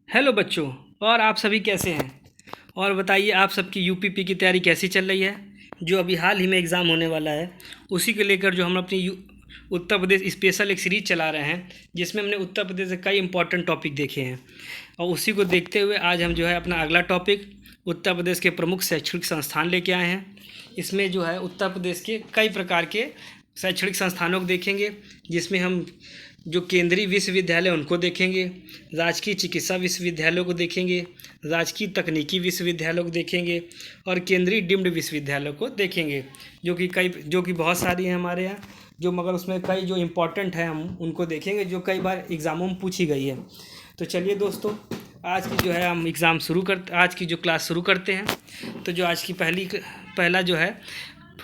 Hello बच्चों। और आप सभी कैसे हैं? और बताइए आप सबकी यूपीपी की तैयारी कैसी चल रही है? जो अभी हाल ही में एग्ज़ाम होने वाला है उसी को लेकर जो हम अपनी उत्तर प्रदेश स्पेशल एक सीरीज़ चला रहे हैं, जिसमें हमने उत्तर प्रदेश से कई इंपॉर्टेंट टॉपिक देखे हैं। और उसी को देखते हुए आज हम जो है अपना अगला टॉपिक उत्तर प्रदेश के प्रमुख शैक्षणिक संस्थान लेके आए हैं। इसमें जो है उत्तर प्रदेश के कई प्रकार के शैक्षणिक संस्थानों को देखेंगे, जिसमें हम जो केंद्रीय विश्वविद्यालय उनको देखेंगे, राजकीय चिकित्सा विश्वविद्यालयों को देखेंगे, राजकीय तकनीकी विश्वविद्यालयों को देखेंगे और केंद्रीय डीम्ड विश्वविद्यालयों को देखेंगे, जो कि बहुत सारी हैं हमारे यहाँ, जो मगर उसमें कई जो इम्पोर्टेंट हैं हम उनको देखेंगे, जो कई बार एग्ज़ामों में पूछी गई है। तो चलिए दोस्तों, आज की जो है हम आज की जो क्लास शुरू करते हैं। तो जो आज की पहला जो है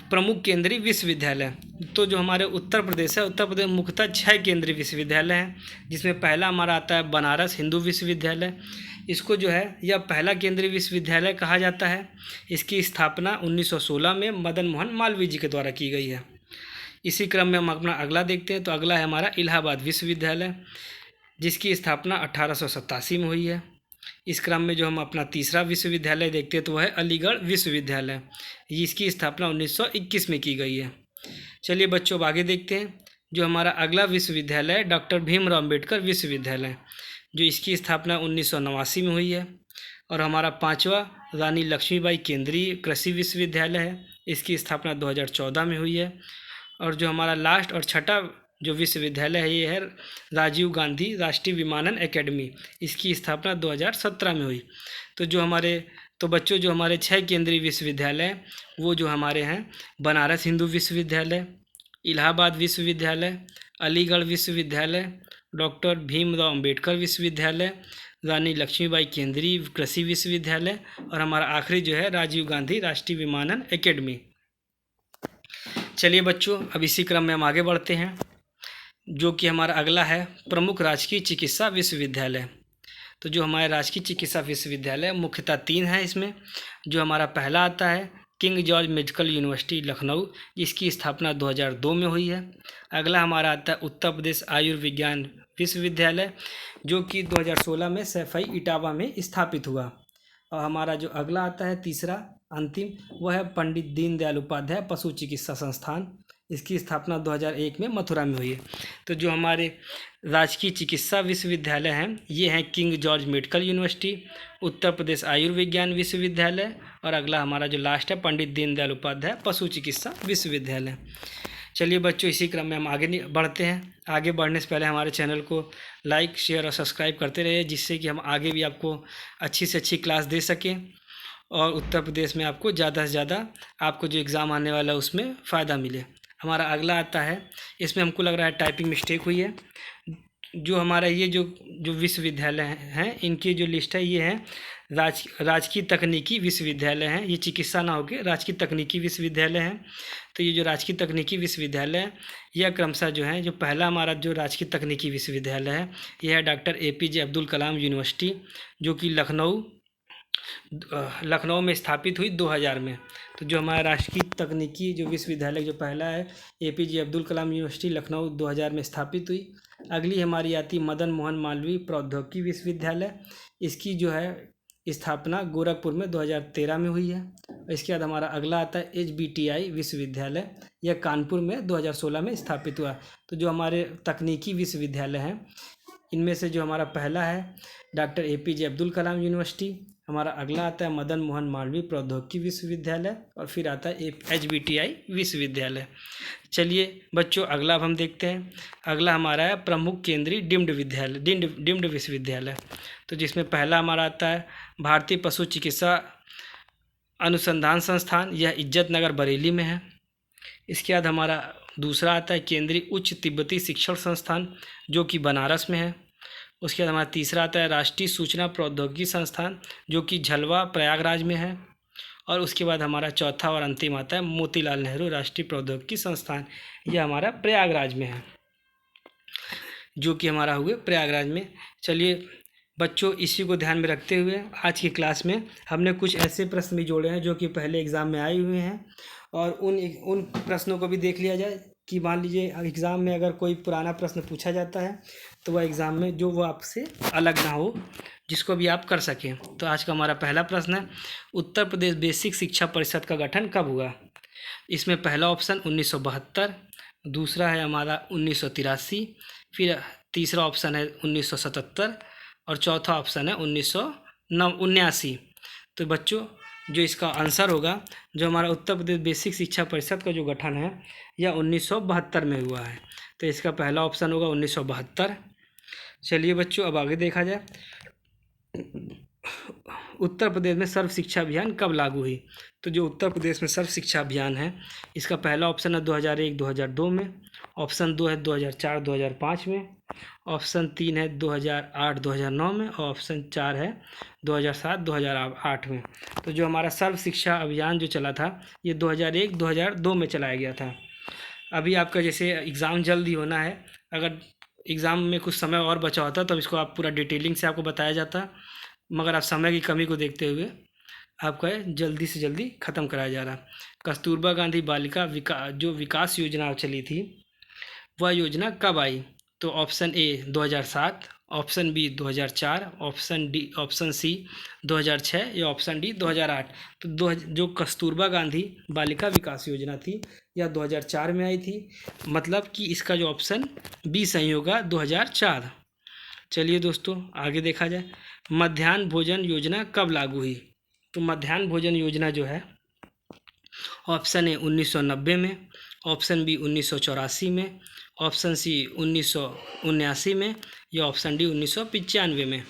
प्रमुख केंद्रीय विश्वविद्यालय, तो जो हमारे उत्तर प्रदेश है, उत्तर प्रदेश मुख्यतः 6 केंद्रीय विश्वविद्यालय हैं, जिसमें पहला हमारा आता है बनारस हिंदू विश्वविद्यालय। इसको जो है यह पहला केंद्रीय विश्वविद्यालय कहा जाता है। इसकी स्थापना 1916 में मदन मोहन मालवीय जी के द्वारा की गई है। इसी क्रम में हम अपना अगला देखते हैं। तो अगला है हमारा इलाहाबाद विश्वविद्यालय, जिसकी स्थापना 1887 में हुई है। इस क्रम में जो हम अपना तीसरा विश्वविद्यालय देखते हैं तो वह है अलीगढ़ विश्वविद्यालय। इसकी स्थापना 1921 में की गई है। चलिए बच्चों, अब आगे देखते हैं। जो हमारा अगला विश्वविद्यालय है डॉक्टर भीमराव अम्बेडकर विश्वविद्यालय, जो इसकी स्थापना 1989 में हुई है। और हमारा पांचवा रानी लक्ष्मीबाई केंद्रीय कृषि विश्वविद्यालय है, इसकी स्थापना 2014 में हुई है। और जो हमारा लास्ट और छठा जो विश्वविद्यालय है ये है राजीव गांधी राष्ट्रीय विमानन एकेडमी, इसकी स्थापना 2017 में हुई। तो बच्चों, जो हमारे 6 केंद्रीय विश्वविद्यालय हैं वो जो हमारे हैं बनारस हिंदू विश्वविद्यालय, इलाहाबाद विश्वविद्यालय, अलीगढ़ विश्वविद्यालय, डॉक्टर भीमराव अम्बेडकर विश्वविद्यालय, रानी लक्ष्मीबाई केंद्रीय कृषि विश्वविद्यालय और हमारा आखिरी जो है राजीव गांधी राष्ट्रीय विमानन एकेडमी। चलिए बच्चों, अब इसी क्रम में हम आगे बढ़ते हैं। जो कि हमारा अगला है प्रमुख राजकीय चिकित्सा विश्वविद्यालय। तो जो हमारे राजकीय चिकित्सा विश्वविद्यालय मुख्यतः 3 हैं इसमें। जो हमारा पहला आता है king George medical university Lucknow, जिसकी स्थापना 2002 में हुई है। अगला हमारा आता है उत्तर प्रदेश आयुर्विज्ञान विश्वविद्यालय, जो कि 2016 में सैफई इटावा में स्थापित हुआ। और हमारा जो अगला आता है तीसरा अंतिम, वह है पंडित दीनदयाल उपाध्याय पशु चिकित्सा संस्थान, इसकी स्थापना 2001 में मथुरा में हुई है। तो जो हमारे राजकीय चिकित्सा विश्वविद्यालय हैं ये हैं king George medical university, Uttar Pradesh आयुर्विज्ञान विश्वविद्यालय और अगला हमारा जो लास्ट है पंडित दीनदयाल उपाध्याय पशु चिकित्सा विश्वविद्यालय। चलिए बच्चों, इसी क्रम में हम आगे बढ़ते हैं। आगे बढ़ने से पहले हमारे चैनल को लाइक शेयर और सब्सक्राइब करते रहिए, जिससे कि हम आगे भी आपको अच्छी से अच्छी क्लास दे सकें और उत्तर प्रदेश में आपको ज़्यादा से ज़्यादा आपको जो एग्ज़ाम आने वाला है उसमें फ़ायदा मिले। हमारा अगला आता है, इसमें हमको लग रहा है टाइपिंग मिस्टेक हुई है। जो हमारा ये जो विश्वविद्यालय हैं इनकी जो लिस्ट है ये है राजकीय तकनीकी विश्वविद्यालय हैं। ये चिकित्सा ना होकर राजकीय तकनीकी विश्वविद्यालय हैं। तो ये जो राजकीय तकनीकी विश्वविद्यालय है यह क्रमशः जो है, जो पहला हमारा जो राजकीय तकनीकी विश्वविद्यालय है यह है doctor APJ Abdul Kalam university, जो कि लखनऊ में स्थापित हुई 2000 में। तो जो हमारा राजकीय तकनीकी जो विश्वविद्यालय जो पहला है APJ अब्दुल कलाम यूनिवर्सिटी लखनऊ 2000 में स्थापित हुई। अगली हमारी आती मदन मोहन मालवीय प्रौद्योगिकी विश्वविद्यालय, इसकी जो है स्थापना गोरखपुर में 2013 में हुई है। इसके बाद हमारा अगला आता है HBTI विश्वविद्यालय, यह कानपुर में 2016 में स्थापित हुआ। तो जो हमारे तकनीकी विश्वविद्यालय हैं इनमें से जो हमारा पहला है doctor APJ Abdul Kalam university, हमारा अगला आता है मदन मोहन मालवीय प्रौद्योगिकी विश्वविद्यालय और फिर आता है HBTI विश्वविद्यालय। चलिए बच्चों, अगला अब हम देखते हैं। अगला हमारा है प्रमुख केंद्रीय डीम्ड विश्वविद्यालय। तो जिसमें पहला हमारा आता है भारतीय पशु चिकित्सा अनुसंधान संस्थान, यह इज्जत नगर बरेली में है। इसके बाद हमारा दूसरा आता है केंद्रीय उच्च तिब्बती शिक्षण संस्थान, जो कि बनारस में है। उसके बाद हमारा तीसरा आता है राष्ट्रीय सूचना प्रौद्योगिकी संस्थान, जो कि झलवा प्रयागराज में है। और उसके बाद हमारा चौथा और अंतिम आता है मोतीलाल नेहरू राष्ट्रीय प्रौद्योगिकी संस्थान, यह हमारा प्रयागराज में है, जो कि हमारा हुए प्रयागराज में। चलिए बच्चों, इसी को ध्यान में रखते हुए आज की क्लास में हमने कुछ ऐसे प्रश्न भी जोड़े हैं जो कि पहले एग्ज़ाम में आए हुए हैं, और उन प्रश्नों को भी देख लिया जाए कि मान लीजिए एग्ज़ाम में अगर कोई पुराना प्रश्न पूछा जाता है तो वह एग्ज़ाम में जो वो आपसे अलग ना हो, जिसको भी आप कर सकें। तो आज का हमारा पहला प्रश्न है, उत्तर प्रदेश बेसिक शिक्षा परिषद का गठन कब हुआ? इसमें पहला ऑप्शन 1972, दूसरा है हमारा 1983, फिर तीसरा ऑप्शन है 1977 और चौथा ऑप्शन है 1979। तो बच्चों जो इसका आंसर होगा, जो हमारा उत्तर प्रदेश बेसिक शिक्षा परिषद का जो गठन है यह 1972 में हुआ है। तो इसका पहला ऑप्शन होगा 1972। चलिए बच्चों अब आगे देखा जाए, उत्तर प्रदेश में सर्व शिक्षा अभियान कब लागू हुई? तो जो उत्तर प्रदेश में सर्व शिक्षा अभियान है, इसका पहला ऑप्शन है 2001-2002 में, ऑप्शन 2 है 2004-2005 में, ऑप्शन 3 है 2008-2009 में और ऑप्शन 4 है 2007-2008 में। तो जो हमारा सर्व शिक्षा अभियान जो चला था ये 2001-2002 में चलाया गया था। अभी आपका जैसे एग्ज़ाम जल्दी होना है, अगर एग्ज़ाम में कुछ समय और बचा होता तो इसको आप पूरा डिटेलिंग से आपको बताया जाता, मगर आप समय की कमी को देखते हुए आपका जल्दी से जल्दी ख़त्म कराया जा रहा। कस्तूरबा गांधी बालिका विकास योजना चली थी, वह योजना कब आई? तो option A 2007, option B 2004, option C 2006 या ऑप्शन डी 2008। तो जो कस्तूरबा गांधी बालिका विकास योजना थी यह 2004 में आई थी, मतलब कि इसका जो ऑप्शन बी सही होगा 2004। चलिए दोस्तों आगे देखा जाए, मध्याह्न भोजन योजना कब लागू हुई? तो मध्याह्न भोजन योजना जो है, ऑप्शन ए 1990 में, ऑप्शन बी 1984 में, ऑप्शन सी 1979 में या ऑप्शन डी 1995 में।